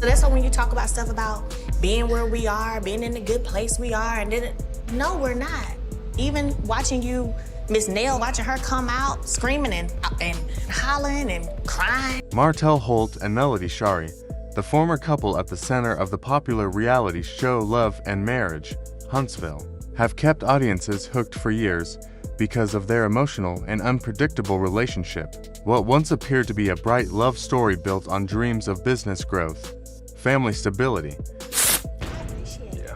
So that's why when you talk about stuff about being where we are, being in the good place we are, and then, no, we're not. Even watching you, Miss Nail, watching her come out screaming and hollering and crying. Martell Holt and Melody Shari, the former couple at the center of the popular reality show Love and Marriage, Huntsville, have kept audiences hooked for years because of their emotional and unpredictable relationship. What once appeared to be a bright love story built on dreams of business growth, family stability. Yeah.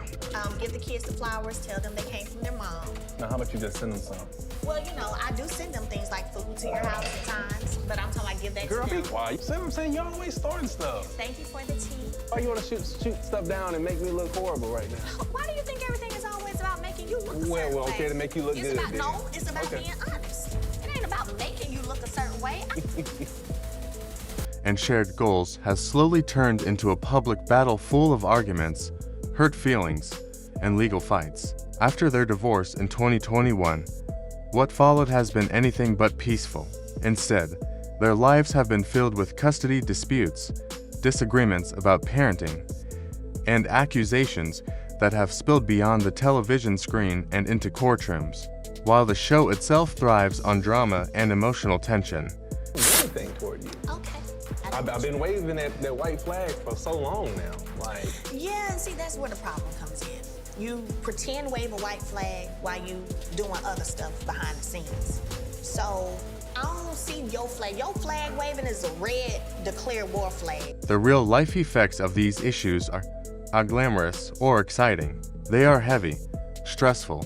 Give the kids the flowers, tell them they came from their mom. Now, how about you just send them some? Well, you know, I do send them things like food to your house at times, but I'm talking about give that Girl, to them. be quiet. See what I'm saying? You always starting stuff. Thank you for the tea. Why you want to shoot stuff down and make me look horrible right now? Why do you think everything is always about making you look a certain Well, okay, way? to make you look good. No, it's about being honest. It ain't about making you look a certain way. And shared goals has slowly turned into a public battle full of arguments, hurt feelings, and legal fights. After their divorce in 2021, what followed has been anything but peaceful. Instead, their lives have been filled with custody disputes, disagreements about parenting, and accusations that have spilled beyond the television screen and into courtrooms. While the show itself thrives on drama and emotional tension. Anything toward you. Okay. I've been waving that white flag for so long now. Like. Yeah, and see, that's where the problem comes in. You pretend wave a white flag while you doing other stuff behind the scenes. So I don't see your flag. Your flag waving is a red declare war flag. The real life effects of these issues are glamorous or exciting. They are heavy, stressful,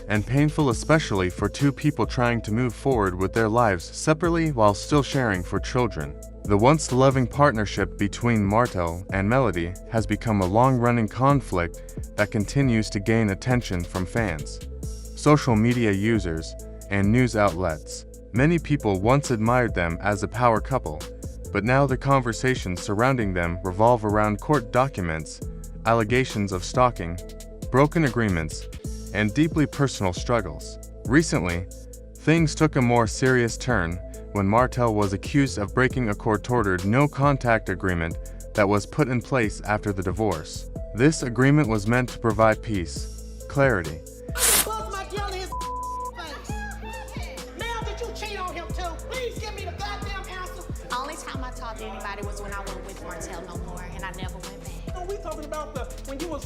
and painful, especially for two people trying to move forward with their lives separately while still sharing for children. The once loving partnership between Martell and Melody has become a long-running conflict that continues to gain attention from fans, social media users, and news outlets. Many people once admired them as a power couple, but now the conversations surrounding them revolve around court documents, allegations of stalking, broken agreements, and deeply personal struggles. Recently, things took a more serious turn when Martell was accused of breaking a court-ordered no-contact agreement that was put in place after the divorce. This agreement was meant to provide peace, clarity. Only time I talked to anybody was when I was with Martell no more, and I never went back. No, we talking about when you was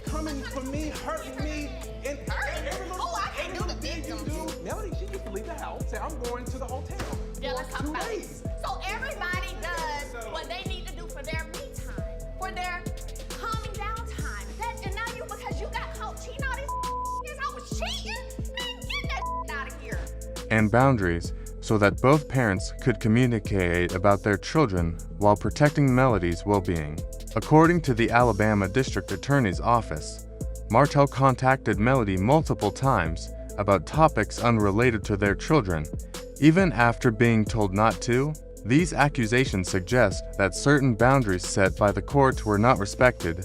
coming for me, hurting me, and every little I can't do the victim. Melody, she used to leave the house, say, I'm going to the hotel. Yeah, let's talk for 2 about it. days. So everybody does what they need to do for their me time, for their calming down time. And now because you got caught cheating all these years, I was cheating, man, get that out of here. And boundaries so that both parents could communicate about their children while protecting Melody's well-being. According to the Alabama District Attorney's Office, Martell contacted Melody multiple times about topics unrelated to their children, even after being told not to. These accusations suggest that certain boundaries set by the court were not respected,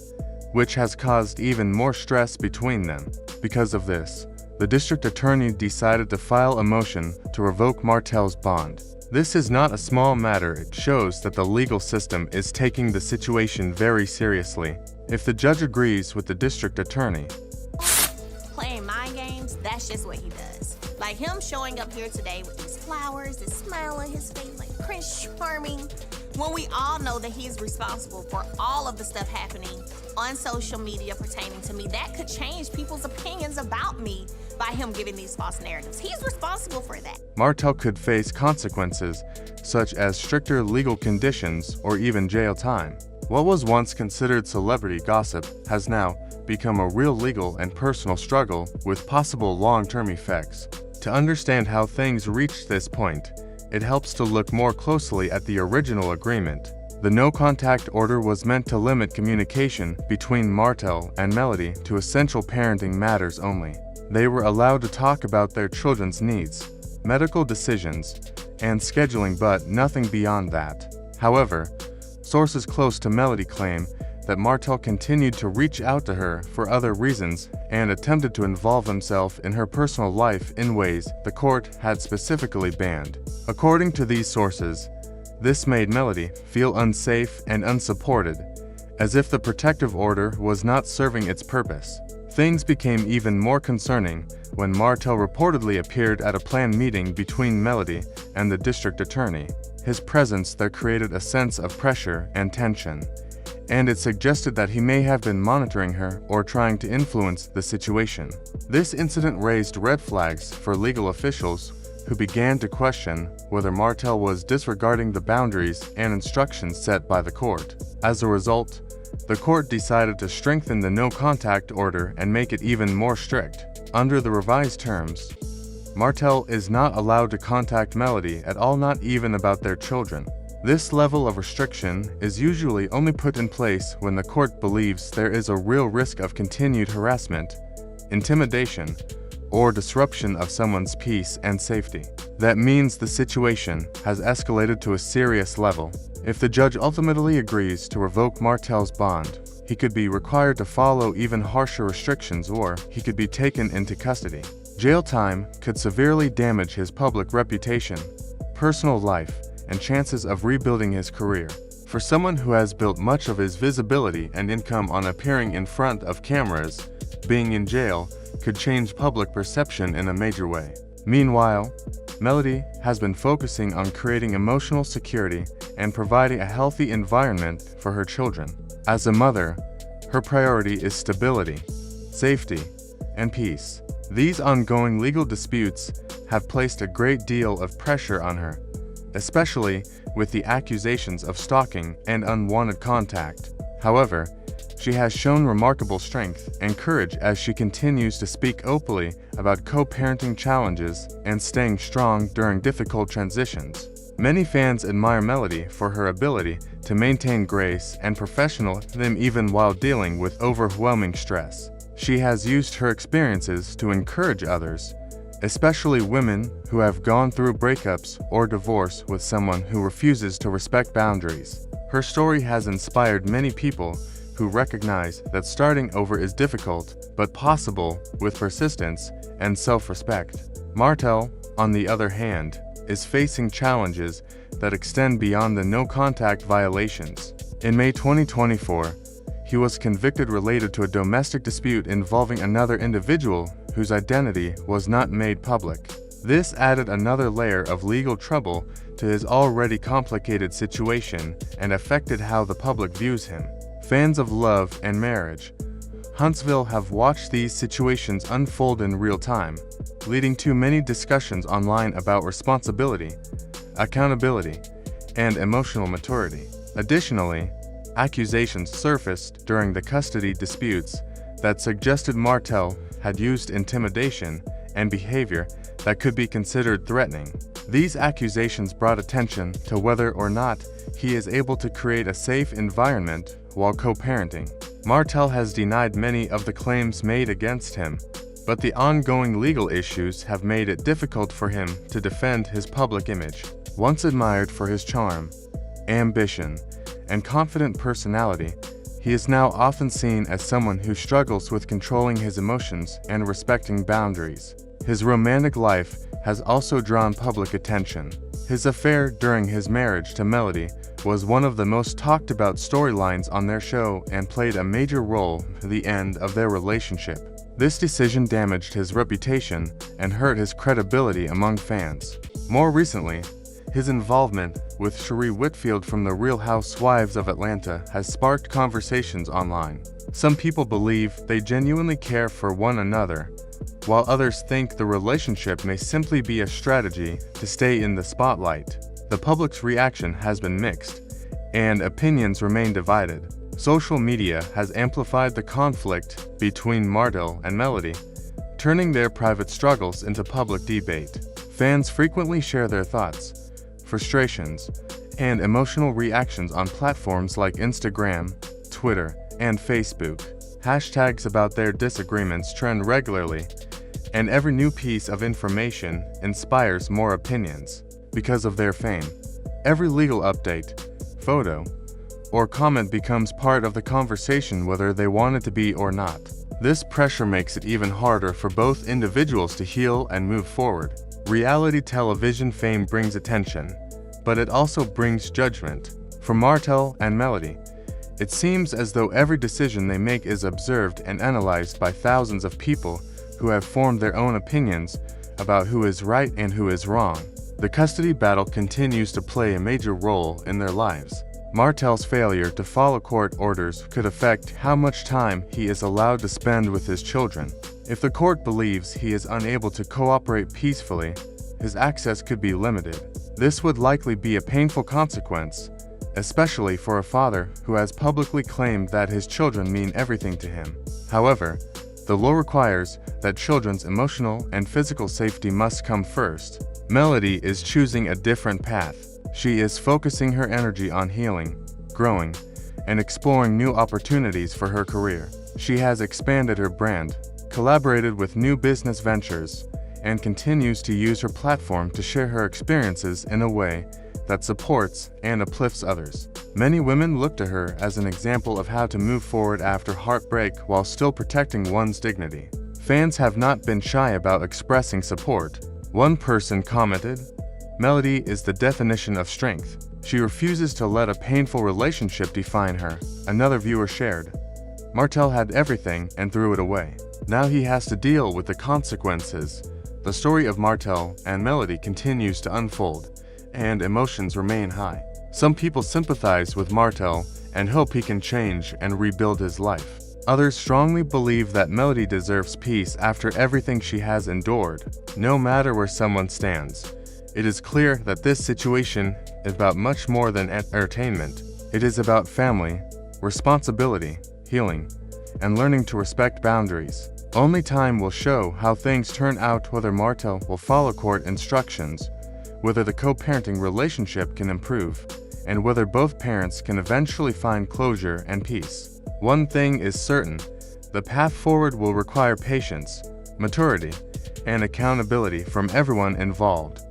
which has caused even more stress between them. Because of this, the district attorney decided to file a motion to revoke Martell's bond. This is not a small matter. It shows that the legal system is taking the situation very seriously. If the judge agrees with the district attorney, Playing mind games, that's just what he does. Like him showing up here today with these flowers, this smile on his face, like Prince Charming, when we all know that he's responsible for all of the stuff happening on social media pertaining to me. That could change people's opinions about me by him giving these false narratives. He's responsible for that. Martell could face consequences such as stricter legal conditions or even jail time. What was once considered celebrity gossip has now become a real legal and personal struggle with possible long-term effects. To understand how things reached this point, it helps to look more closely at the original agreement. The no-contact order was meant to limit communication between Martell and Melody to essential parenting matters only. They were allowed to talk about their children's needs, medical decisions, and scheduling, but nothing beyond that. However, sources close to Melody claim that Martell continued to reach out to her for other reasons and attempted to involve himself in her personal life in ways the court had specifically banned. According to these sources, this made Melody feel unsafe and unsupported, as if the protective order was not serving its purpose. Things became even more concerning when Martell reportedly appeared at a planned meeting between Melody and the district attorney. His presence there created a sense of pressure and tension, and it suggested that he may have been monitoring her or trying to influence the situation. This incident raised red flags for legal officials who began to question whether Martell was disregarding the boundaries and instructions set by the court. As a result, the court decided to strengthen the no-contact order and make it even more strict. Under the revised terms, Martell is not allowed to contact Melody at all, not even about their children. This level of restriction is usually only put in place when the court believes there is a real risk of continued harassment, intimidation, or disruption of someone's peace and safety. That means the situation has escalated to a serious level. If the judge ultimately agrees to revoke Martell's bond, he could be required to follow even harsher restrictions, or he could be taken into custody. Jail time could severely damage his public reputation, personal life, and chances of rebuilding his career. For someone who has built much of his visibility and income on appearing in front of cameras, being in jail could change public perception in a major way. Meanwhile, Melody has been focusing on creating emotional security and providing a healthy environment for her children. As a mother, her priority is stability, safety, and peace. These ongoing legal disputes have placed a great deal of pressure on her, especially with the accusations of stalking and unwanted contact. However, she has shown remarkable strength and courage as she continues to speak openly about co-parenting challenges and staying strong during difficult transitions. Many fans admire Melody for her ability to maintain grace and professionalism even while dealing with overwhelming stress. She has used her experiences to encourage others, especially women who have gone through breakups or divorce with someone who refuses to respect boundaries. Her story has inspired many people who recognize that starting over is difficult but possible with persistence and self-respect. Martell, on the other hand, is facing challenges that extend beyond the no-contact violations. In May 2024, he was convicted related to a domestic dispute involving another individual whose identity was not made public. This added another layer of legal trouble to his already complicated situation and affected how the public views him. Fans of love and marriage, Huntsville have watched these situations unfold in real time, leading to many discussions online about responsibility, accountability, and emotional maturity. Additionally, accusations surfaced during the custody disputes that suggested Martell had used intimidation and behavior that could be considered threatening. These accusations brought attention to whether or not he is able to create a safe environment while co-parenting. Martell has denied many of the claims made against him, but the ongoing legal issues have made it difficult for him to defend his public image. Once admired for his charm, ambition, and confident personality, he is now often seen as someone who struggles with controlling his emotions and respecting boundaries. His romantic life has also drawn public attention. His affair during his marriage to Melody was one of the most talked about storylines on their show and played a major role in the end of their relationship. This decision damaged his reputation and hurt his credibility among fans. More recently, his involvement with Shari Whitfield from The Real Housewives of Atlanta has sparked conversations online. Some people believe they genuinely care for one another, while others think the relationship may simply be a strategy to stay in the spotlight. The public's reaction has been mixed, and opinions remain divided. Social media has amplified the conflict between Martell and Melody, turning their private struggles into public debate. Fans frequently share their thoughts, frustrations, and emotional reactions on platforms like Instagram, Twitter, and Facebook. Hashtags about their disagreements trend regularly, and every new piece of information inspires more opinions. Because of their fame, every legal update, photo, or comment becomes part of the conversation whether they want it to be or not. This pressure makes it even harder for both individuals to heal and move forward. Reality television fame brings attention, but it also brings judgment. For Martell and Melody, It seems as though every decision they make is observed and analyzed by thousands of people who have formed their own opinions about who is right and who is wrong. The custody battle continues to play a major role in their lives. Martell's failure to follow court orders could affect how much time he is allowed to spend with his children. If the court believes he is unable to cooperate peacefully, his access could be limited. This would likely be a painful consequence, especially for a father who has publicly claimed that his children mean everything to him. However, the law requires that children's emotional and physical safety must come first. Melody is choosing a different path. She is focusing her energy on healing, growing, and exploring new opportunities for her career. She has expanded her brand, collaborated with new business ventures, and continues to use her platform to share her experiences in a way that supports and uplifts others. Many women look to her as an example of how to move forward after heartbreak while still protecting one's dignity. Fans have not been shy about expressing support. One person commented, "Melody is the definition of strength. She refuses to let a painful relationship define her." Another viewer shared, "Martell had everything and threw it away. Now he has to deal with the consequences." The story of Martell and Melody continues to unfold, and emotions remain high. Some people sympathize with Martell and hope he can change and rebuild his life. Others strongly believe that Melody deserves peace after everything she has endured. No matter where someone stands, it is clear that this situation is about much more than entertainment. It is about family, responsibility, healing, and learning to respect boundaries. Only time will show how things turn out, whether Martell will follow court instructions, whether the co-parenting relationship can improve, and whether both parents can eventually find closure and peace. One thing is certain: the path forward will require patience, maturity, and accountability from everyone involved.